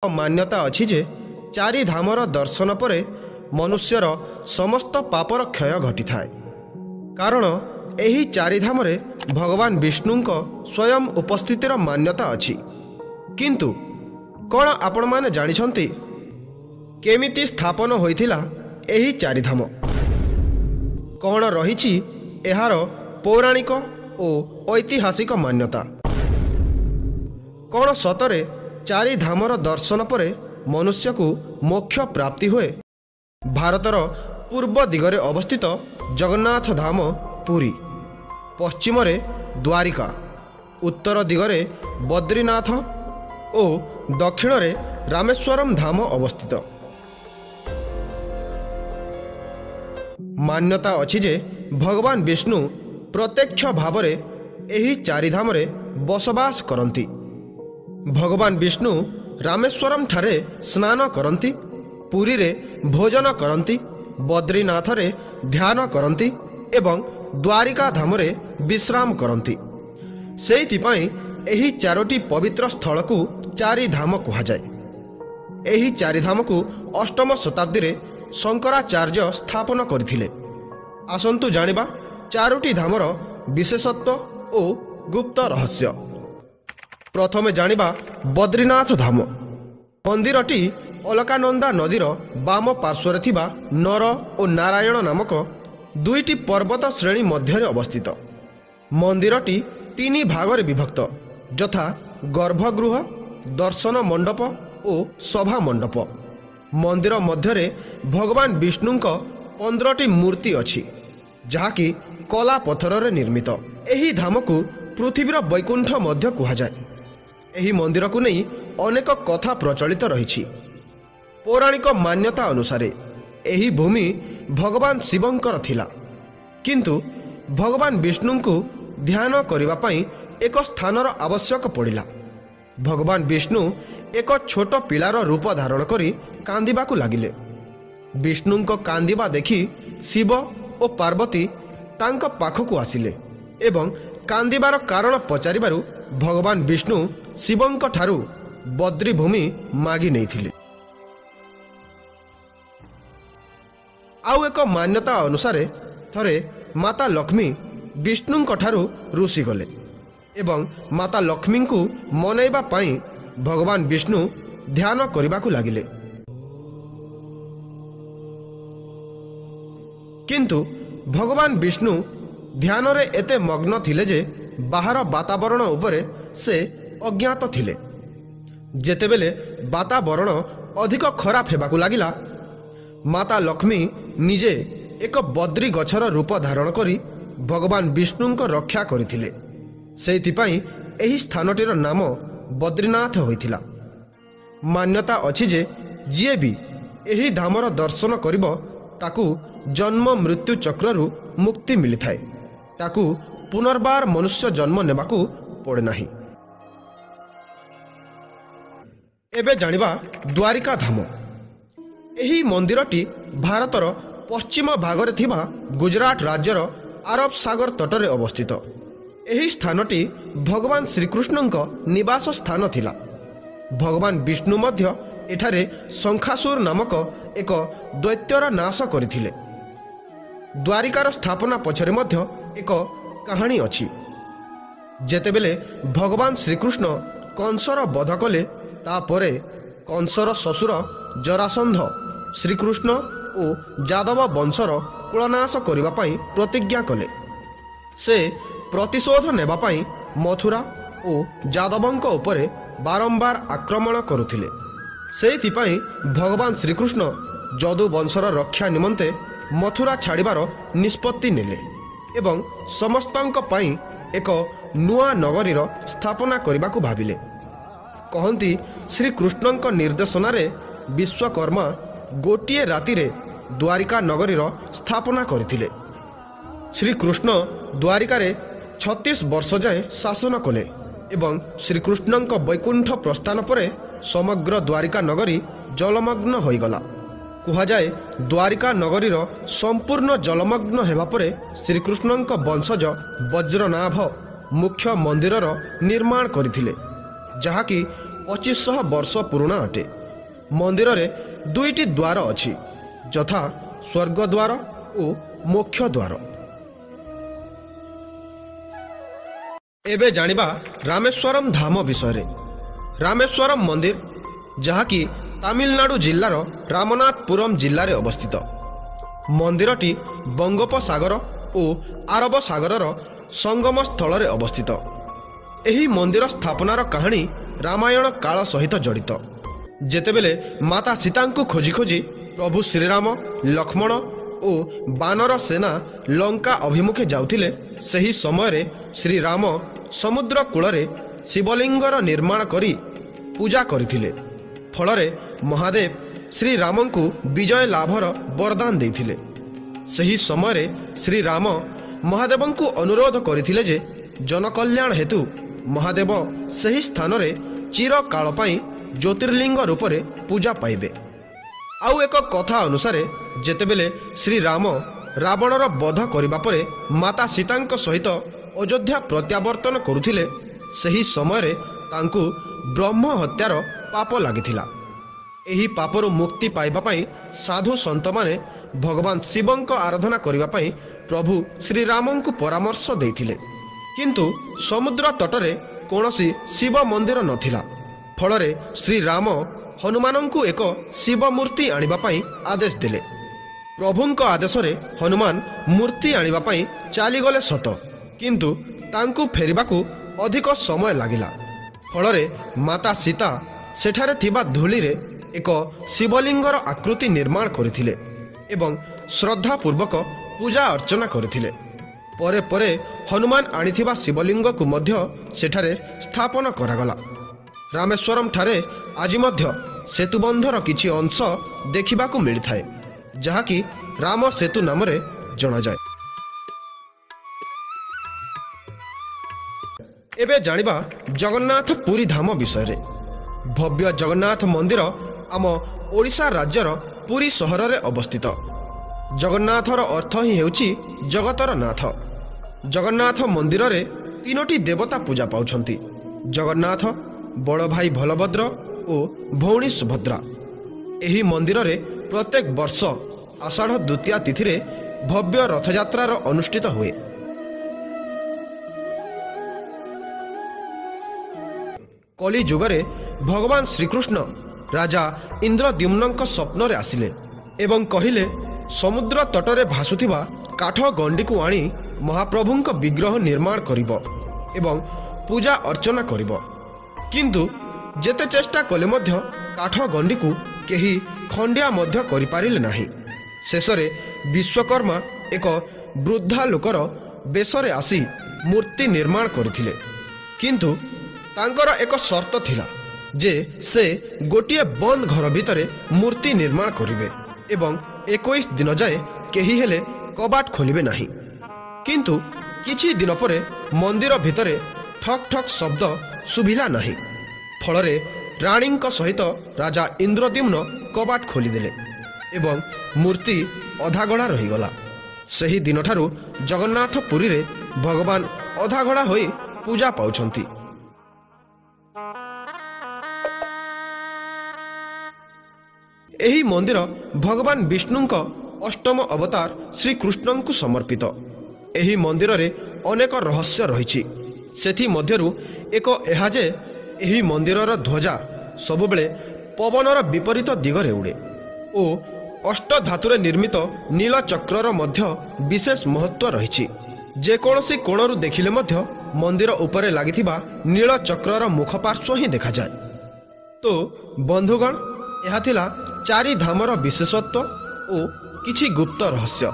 ମାନ୍ୟତା ଅଛି ଯେ ଚାରି ଧାମର ଦର୍ଶନ ପରେ ମନୁଷ୍ୟର ସମସ୍ତ ପାପର କ୍ଷୟ ଘଟିଥାଏ। କାରଣ ଏହି ଚାରି ଧାମରେ ଭଗବାନ ବିଷ୍ଣୁଙ୍କ ସ୍ୱୟଂ ଉପସ୍ଥିତିର ମାନ୍ୟତା ଅଛି। କିନ୍ତୁ କ'ଣ ଆପଣମାନେ ଜାଣିଛନ୍ତି କେମିତି ସ୍ଥାପନ ହୋଇଥିଲା ଏହି ଚାରିଧାମ? କ'ଣ ରହିଛି ଏହାର ପୌରାଣିକ ଓ ଐତିହାସିକ ମାନ୍ୟତା? କ'ଣ ସତରେ ଚାରି ଧାମର ଦର୍ଶନ ପରେ ମନୁଷ୍ୟକୁ ମୋକ୍ଷ ପ୍ରାପ୍ତି ହୁଏ? ଭାରତର ପୂର୍ବ ଦିଗରେ ଅବସ୍ଥିତ ଜଗନ୍ନାଥ ଧାମ ପୁରୀ, ପଶ୍ଚିମରେ ଦ୍ୱାରିକା, ଉତ୍ତର ଦିଗରେ ବଦ୍ରିନାଥ ଓ ଦକ୍ଷିଣରେ ରାମେଶ୍ୱରମ ଧାମ ଅବସ୍ଥିତ। ମାନ୍ୟତା ଅଛି ଯେ ଭଗବାନ ବିଷ୍ଣୁ ପ୍ରତ୍ୟକ୍ଷ ଭାବରେ ଏହି ଚାରିଧାମରେ ବସବାସ କରନ୍ତି। ଭଗବାନ ବିଷ୍ଣୁ ରାମେଶ୍ୱରମ ଠାରେ ସ୍ନାନ କରନ୍ତି, ପୁରୀରେ ଭୋଜନ କରନ୍ତି, ବଦ୍ରିନାଥରେ ଧ୍ୟାନ କରନ୍ତି ଏବଂ ଦ୍ୱାରିକା ଧାମରେ ବିଶ୍ରାମ କରନ୍ତି। ସେଇଥିପାଇଁ ଏହି ଚାରୋଟି ପବିତ୍ର ସ୍ଥଳକୁ ଚାରିଧାମ କୁହାଯାଏ। ଏହି ଚାରିଧାମକୁ ଅଷ୍ଟମ ଶତାବ୍ଦୀରେ ଶଙ୍କରାଚାର୍ଯ୍ୟ ସ୍ଥାପନ କରିଥିଲେ। ଆସନ୍ତୁ ଜାଣିବା ଚାରୋଟି ଧାମର ବିଶେଷତ୍ୱ ଓ ଗୁପ୍ତ ରହସ୍ୟ। ପ୍ରଥମେ ଜାଣିବା ବଦ୍ରିନାଥ ଧାମ। ମନ୍ଦିରଟି ଅଲକାନନ୍ଦା ନଦୀର ବାମ ପାର୍ଶ୍ୱରେ ଥିବା ନର ଓ ନାରାୟଣ ନାମକ ଦୁଇଟି ପର୍ବତ ଶ୍ରେଣୀ ମଧ୍ୟରେ ଅବସ୍ଥିତ। ମନ୍ଦିରଟି ତିନି ଭାଗରେ ବିଭକ୍ତ, ଯଥା ଗର୍ଭଗୃହ, ଦର୍ଶନ ମଣ୍ଡପ ଓ ସଭା ମଣ୍ଡପ। ମନ୍ଦିର ମଧ୍ୟରେ ଭଗବାନ ବିଷ୍ଣୁଙ୍କ 15ଟି ମୂର୍ତ୍ତି ଅଛି, ଯାହାକି କଲା ପଥରରେ ନିର୍ମିତ। ଏହି ଧାମକୁ ପୃଥିବୀର ବୈକୁଣ୍ଠ ମଧ୍ୟ କୁହାଯାଏ। ଏହି ମନ୍ଦିରକୁ ନେଇ ଅନେକ କଥା ପ୍ରଚଳିତ ରହିଛି। ପୌରାଣିକ ମାନ୍ୟତା ଅନୁସାରେ ଏହି ଭୂମି ଭଗବାନ ଶିବଙ୍କର ଥିଲା, କିନ୍ତୁ ଭଗବାନ ବିଷ୍ଣୁଙ୍କୁ ଧ୍ୟାନ କରିବା ପାଇଁ ଏକ ସ୍ଥାନର ଆବଶ୍ୟକ ପଡ଼ିଲା। ଭଗବାନ ବିଷ୍ଣୁ ଏକ ଛୋଟ ପିଲାର ରୂପ ଧାରଣ କରି କାନ୍ଦିବାକୁ ଲାଗିଲେ। ବିଷ୍ଣୁଙ୍କ କାନ୍ଦିବା ଦେଖି ଶିବ ଓ ପାର୍ବତୀ ତାଙ୍କ ପାଖକୁ ଆସିଲେ ଏବଂ କାନ୍ଦିବାର କାରଣ ପଚାରିବାରୁ ଭଗବାନ ବିଷ୍ଣୁ ଶିବଙ୍କ ଠାରୁ ବଦ୍ରିଭୂମି ମାଗି ନେଇଥିଲେ। ଆଉ ଏକ ମାନ୍ୟତା ଅନୁସାରେ ଥରେ ମାତା ଲକ୍ଷ୍ମୀ ବିଷ୍ଣୁଙ୍କ ଠାରୁ ରୁଷି ଗଲେ ଏବଂ ମାତା ଲକ୍ଷ୍ମୀଙ୍କୁ ମନେଇବା ପାଇଁ ଭଗବାନ ବିଷ୍ଣୁ ଧ୍ୟାନ କରିବାକୁ ଲାଗିଲେ। କିନ୍ତୁ ଭଗବାନ ବିଷ୍ଣୁ ଧ୍ୟାନରେ ଏତେ ମଗ୍ନ ଥିଲେ ଯେ ବାହାର ବାତାବରଣ ଉପରେ ସେ ଅଜ୍ଞାତ ଥିଲେ। ଯେତେବେଳେ ବାତାବରଣ ଅଧିକ ଖରାପ ହେବାକୁ ଲାଗିଲା, ମାତା ଲକ୍ଷ୍ମୀ ନିଜେ ଏକ ବଦ୍ରି ଗଛର ରୂପ ଧାରଣ କରି ଭଗବାନ ବିଷ୍ଣୁଙ୍କ ରକ୍ଷା କରିଥିଲେ। ସେଇଥିପାଇଁ ଏହି ସ୍ଥାନଟିର ନାମ ବଦ୍ରିନାଥ ହୋଇଥିଲା। ମାନ୍ୟତା ଅଛି ଯେ ଯିଏ ବି ଏହି ଧାମର ଦର୍ଶନ କରିବ ତାକୁ ଜନ୍ମ ମୃତ୍ୟୁ ଚକ୍ରରୁ ମୁକ୍ତି ମିଳିଥାଏ। ତାକୁ ପୁନର୍ବାର ମନୁଷ୍ୟ ଜନ୍ମ ନେବାକୁ ପଡ଼େ ନାହିଁ। ଏବେ ଜାଣିବା ଦ୍ୱାରିକା ଧାମ। ଏହି ମନ୍ଦିରଟି ଭାରତର ପଶ୍ଚିମ ଭାଗରେ ଥିବା ଗୁଜରାଟ ରାଜ୍ୟର ଆରବ ସାଗର ତଟରେ ଅବସ୍ଥିତ। ଏହି ସ୍ଥାନଟି ଭଗବାନ ଶ୍ରୀକୃଷ୍ଣଙ୍କ ନିବାସ ସ୍ଥାନ ଥିଲା। ଭଗବାନ ବିଷ୍ଣୁ ମଧ୍ୟ ଏଠାରେ ଶଙ୍ଖାସୁର ନାମକ ଏକ ଦୈତ୍ୟର ନାଶ କରିଥିଲେ। ଦ୍ୱାରିକାର ସ୍ଥାପନା ପଛରେ ମଧ୍ୟ ଏକ କାହାଣୀ ଅଛି। ଯେତେବେଳେ ଭଗବାନ ଶ୍ରୀକୃଷ୍ଣ କଂସର ବଧ କଲେ, ତାପରେ କଂସର ଶ୍ୱଶୁର ଜରାସନ୍ଧ ଶ୍ରୀକୃଷ୍ଣ ଓ ଯାଦବ ବଂଶର କୁଳନାଶ କରିବା ପାଇଁ ପ୍ରତିଜ୍ଞା କଲେ। ସେ ପ୍ରତିଶୋଧ ନେବା ପାଇଁ ମଥୁରା ଓ ଯାଦବଙ୍କ ଉପରେ ବାରମ୍ବାର ଆକ୍ରମଣ କରୁଥିଲେ। ସେଇଥିପାଇଁ ଭଗବାନ ଶ୍ରୀକୃଷ୍ଣ ଯଦୁ ବଂଶର ରକ୍ଷା ନିମନ୍ତେ ମଥୁରା ଛାଡ଼ିବାର ନିଷ୍ପତ୍ତି ନେଲେ ଏବଂ ସମସ୍ତଙ୍କ ପାଇଁ ଏକ ନୂଆ ନଗରୀର ସ୍ଥାପନା କରିବାକୁ ଭାବିଲେ। କହନ୍ତି ଶ୍ରୀକୃଷ୍ଣଙ୍କ ନିର୍ଦ୍ଦେଶନାରେ ବିଶ୍ୱକର୍ମା ଗୋଟିଏ ରାତିରେ ଦ୍ୱାରିକା ନଗରୀର ସ୍ଥାପନା କରିଥିଲେ। ଶ୍ରୀକୃଷ୍ଣ ଦ୍ୱାରିକାରେ 36 ବର୍ଷ ଯାଏଁ ଶାସନ କଲେ ଏବଂ ଶ୍ରୀକୃଷ୍ଣଙ୍କ ବୈକୁଣ୍ଠ ପ୍ରସ୍ଥାନ ପରେ ସମଗ୍ର ଦ୍ୱାରିକା ନଗରୀ ଜଳମଗ୍ନ ହୋଇଗଲା। କୁହାଯାଏ ଦ୍ୱାରିକା ନଗରୀର ସମ୍ପୂର୍ଣ୍ଣ ଜଳମଗ୍ନ ହେବା ପରେ ଶ୍ରୀକୃଷ୍ଣଙ୍କ ବଂଶଜ ବଜ୍ରନାଭ ମୁଖ୍ୟ ମନ୍ଦିରର ନିର୍ମାଣ କରିଥିଲେ, ଯାହାକି 2500 ବର୍ଷ ପୁରୁଣା ଅଟେ। ମନ୍ଦିରରେ ଦୁଇଟି ଦ୍ୱାର ଅଛି, ଯଥା ସ୍ୱର୍ଗଦ୍ୱାର ଓ ମୋକ୍ଷ ଦ୍ୱାର। ଏବେ ଜାଣିବା ରାମେଶ୍ୱରମ୍ ଧାମ ବିଷୟରେ। ରାମେଶ୍ୱରମ୍ ମନ୍ଦିର, ଯାହାକି ତାମିଲନାଡୁ ଜିଲ୍ଲାର ରାମନାଥପୁରମ୍ ଜିଲ୍ଲାରେ ଅବସ୍ଥିତ। ମନ୍ଦିରଟି ବଙ୍ଗୋପସାଗର ଓ ଆରବ ସାଗରର ସଙ୍ଗମ ସ୍ଥଳରେ ଅବସ୍ଥିତ। ଏହି ମନ୍ଦିର ସ୍ଥାପନାର କାହାଣୀ ରାମାୟଣ କାଳ ସହିତ ଜଡ଼ିତ। ଯେତେବେଳେ ମାତା ସୀତାଙ୍କୁ ଖୋଜି ଖୋଜି ପ୍ରଭୁ ଶ୍ରୀରାମ, ଲକ୍ଷ୍ମଣ ଓ ବାନର ସେନା ଲଙ୍କା ଅଭିମୁଖେ ଯାଉଥିଲେ, ସେହି ସମୟରେ ଶ୍ରୀରାମ ସମୁଦ୍ର କୂଳରେ ଶିବଲିଙ୍ଗର ନିର୍ମାଣ କରି ପୂଜା କରିଥିଲେ। ଫଳରେ ମହାଦେବ ଶ୍ରୀରାମଙ୍କୁ ବିଜୟ ଲାଭର ବରଦାନ ଦେଇଥିଲେ। ସେହି ସମୟରେ ଶ୍ରୀରାମ ମହାଦେବଙ୍କୁ ଅନୁରୋଧ କରିଥିଲେ ଯେ ଜନକଲ୍ୟାଣ ହେତୁ ମହାଦେବ ସେହି ସ୍ଥାନରେ ଚିରକାଳ ପାଇଁ ଜ୍ୟୋତିର୍ଲିଙ୍ଗ ରୂପରେ ପୂଜା ପାଇବେ। ଆଉ ଏକ କଥା ଅନୁସାରେ ଯେତେବେଳେ ଶ୍ରୀରାମ ରାବଣର ବଧ କରିବା ପରେ ମାତା ସୀତାଙ୍କ ସହିତ ଅଯୋଧ୍ୟା ପ୍ରତ୍ୟାବର୍ତ୍ତନ କରୁଥିଲେ, ସେହି ସମୟରେ ତାଙ୍କୁ ବ୍ରହ୍ମ ହତ୍ୟାର ପାପ ଲାଗିଥିଲା। ଏହି ପାପରୁ ମୁକ୍ତି ପାଇବା ପାଇଁ ସାଧୁ ସନ୍ତମାନେ ଭଗବାନ ଶିବଙ୍କ ଆରାଧନା କରିବା ପାଇଁ ପ୍ରଭୁ ଶ୍ରୀରାମଙ୍କୁ ପରାମର୍ଶ ଦେଇଥିଲେ। କିନ୍ତୁ ସମୁଦ୍ର ତଟରେ କୌଣସି ଶିବ ମନ୍ଦିର ନଥିଲା। ଫଳରେ ଶ୍ରୀରାମ ହନୁମାନଙ୍କୁ ଏକ ଶିବ ମୂର୍ତ୍ତି ଆଣିବା ପାଇଁ ଆଦେଶ ଦେଲେ। ପ୍ରଭୁଙ୍କ ଆଦେଶରେ ହନୁମାନ ମୂର୍ତ୍ତି ଆଣିବା ପାଇଁ ଚାଲିଗଲେ ସତ, କିନ୍ତୁ ତାଙ୍କୁ ଫେରିବାକୁ ଅଧିକ ସମୟ ଲାଗିଲା। ଫଳରେ ମାତା ସୀତା ସେଠାରେ ଥିବା ଧୂଳିରେ ଏକ ଶିବଲିଙ୍ଗର ଆକୃତି ନିର୍ମାଣ କରିଥିଲେ ଏବଂ ଶ୍ରଦ୍ଧାପୂର୍ବକ ପୂଜା ଅର୍ଚ୍ଚନା କରିଥିଲେ। ପରେ ପରେ ହନୁମାନ ଆଣିଥିବା ଶିବଲିଙ୍ଗକୁ ମଧ୍ୟ ସେଠାରେ ସ୍ଥାପନ କରାଗଲା। ରାମେଶ୍ୱରମ୍ ଠାରେ ଆଜି ମଧ୍ୟ ସେତୁବନ୍ଧର କିଛି ଅଂଶ ଦେଖିବାକୁ ମିଳିଥାଏ, ଯାହାକି ରାମ ସେତୁ ନାମରେ ଜଣାଯାଏ। ଏବେ ଜାଣିବା ଜଗନ୍ନାଥ ପୁରୀ ଧାମ ବିଷୟରେ। ଭବ୍ୟ ଜଗନ୍ନାଥ ମନ୍ଦିର ଆମ ଓଡ଼ିଶା ରାଜ୍ୟର ପୁରୀ ସହରରେ ଅବସ୍ଥିତ। ଜଗନ୍ନାଥର ଅର୍ଥ ହିଁ ହେଉଛି ଜଗତର ନାଥ। ଜଗନ୍ନାଥ ମନ୍ଦିରରେ 3ଟି ଦେବତା ପୂଜା ପାଉଛନ୍ତି: ଜଗନ୍ନାଥ, ବଡ଼ ଭାଇ ବଳଭଦ୍ର ଓ ଭଉଣୀ ସୁଭଦ୍ରା। ଏହି ମନ୍ଦିରରେ ପ୍ରତ୍ୟେକ ବର୍ଷ ଆଷାଢ଼ ଦ୍ୱିତୀୟା ତିଥିରେ ଭବ୍ୟ ରଥଯାତ୍ରାର ଅନୁଷ୍ଠିତ ହୁଏ। କଳି ଯୁଗରେ ଭଗବାନ ଶ୍ରୀକୃଷ୍ଣ ରାଜା ଇନ୍ଦ୍ରଦ୍ୟୁମ୍ନଙ୍କ ସ୍ୱପ୍ନରେ ଆସିଲେ ଏବଂ କହିଲେ, ସମୁଦ୍ର ତଟରେ ଭାସୁଥିବା କାଠ ଗଣ୍ଡିକୁ ଆଣି ମହାପ୍ରଭୁଙ୍କ ବିଗ୍ରହ ନିର୍ମାଣ କରିବ ଏବଂ ପୂଜା ଅର୍ଚ୍ଚନା କରିବ। କିନ୍ତୁ ଯେତେ ଚେଷ୍ଟା କଲେ ମଧ୍ୟ କାଠ ଗଣ୍ଡିକୁ କେହି ଖଣ୍ଡିଆ ମଧ୍ୟ କରିପାରିଲେ ନାହିଁ। ଶେଷରେ ବିଶ୍ୱକର୍ମା ଏକ ବୃଦ୍ଧା ଲୋକର ବେଶରେ ଆସି ମୂର୍ତ୍ତି ନିର୍ମାଣ କରିଥିଲେ। କିନ୍ତୁ ତାଙ୍କର ଏକ ସର୍ତ୍ତ ଥିଲା ଯେ ସେ ଗୋଟିଏ ବନ୍ଦ ଘର ଭିତରେ ମୂର୍ତ୍ତି ନିର୍ମାଣ କରିବେ ଏବଂ 21 ଦିନ ଯାଏ କେହି ହେଲେ କବାଟ ଖୋଲିବେ ନାହିଁ। କିନ୍ତୁ କିଛି ଦିନ ପରେ ମନ୍ଦିର ଭିତରେ ଠକ୍ ଠକ୍ ଶବ୍ଦ ଶୁଭିଲା ନାହିଁ। ଫଳରେ ରାଣୀଙ୍କ ସହିତ ରାଜା ଇନ୍ଦ୍ରଦ୍ୟୁମ୍ନ କବାଟ ଖୋଲିଦେଲେ ଏବଂ ମୂର୍ତ୍ତି ଅଧାଗଢ଼ା ରହିଗଲା। ସେହି ଦିନଠାରୁ ଜଗନ୍ନାଥ ପୁରୀରେ ଭଗବାନ ଅଧାଗଢ଼ା ହୋଇ ପୂଜା ପାଉଛନ୍ତି। ଏହି ମନ୍ଦିର ଭଗବାନ ବିଷ୍ଣୁଙ୍କ ଅଷ୍ଟମ ଅବତାର ଶ୍ରୀକୃଷ୍ଣଙ୍କୁ ସମର୍ପିତ। ଏହି ମନ୍ଦିରରେ ଅନେକ ରହସ୍ୟ ରହିଛି। ସେଥିମଧ୍ୟରୁ ଏକ ଏହା ଯେ ଏହି ମନ୍ଦିରର ଧ୍ୱଜା ସବୁବେଳେ ପବନର ବିପରୀତ ଦିଗରେ ଉଡ଼େ ଓ ଅଷ୍ଟଧାତୁରେ ନିର୍ମିତ ନୀଳଚକ୍ରର ମଧ୍ୟ ବିଶେଷ ମହତ୍ତ୍ୱ ରହିଛି। ଯେକୌଣସି କୋଣରୁ ଦେଖିଲେ ମଧ୍ୟ ମନ୍ଦିର ଉପରେ ଲାଗିଥିବା ନୀଳଚକ୍ରର ମୁଖପାର୍ଶ୍ୱ ହିଁ ଦେଖାଯାଏ। ତ ବନ୍ଧୁଗଣ, ଏହା ଥିଲା 4 ଧାମର ବିଶେଷତ୍ୱ ଓ କିଛି ଗୁପ୍ତ ରହସ୍ୟ।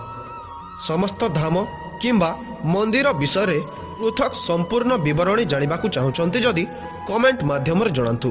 ସମସ୍ତ ଧାମ କିମ୍ବା ମନ୍ଦିର ବିଷୟରେ ପୃଥକ୍ ସମ୍ପୂର୍ଣ୍ଣ ବିବରଣୀ ଜାଣିବାକୁ ଚାହୁଁଛନ୍ତି ଯଦି କମେଣ୍ଟ ମାଧ୍ୟମରେ ଜଣାନ୍ତୁ।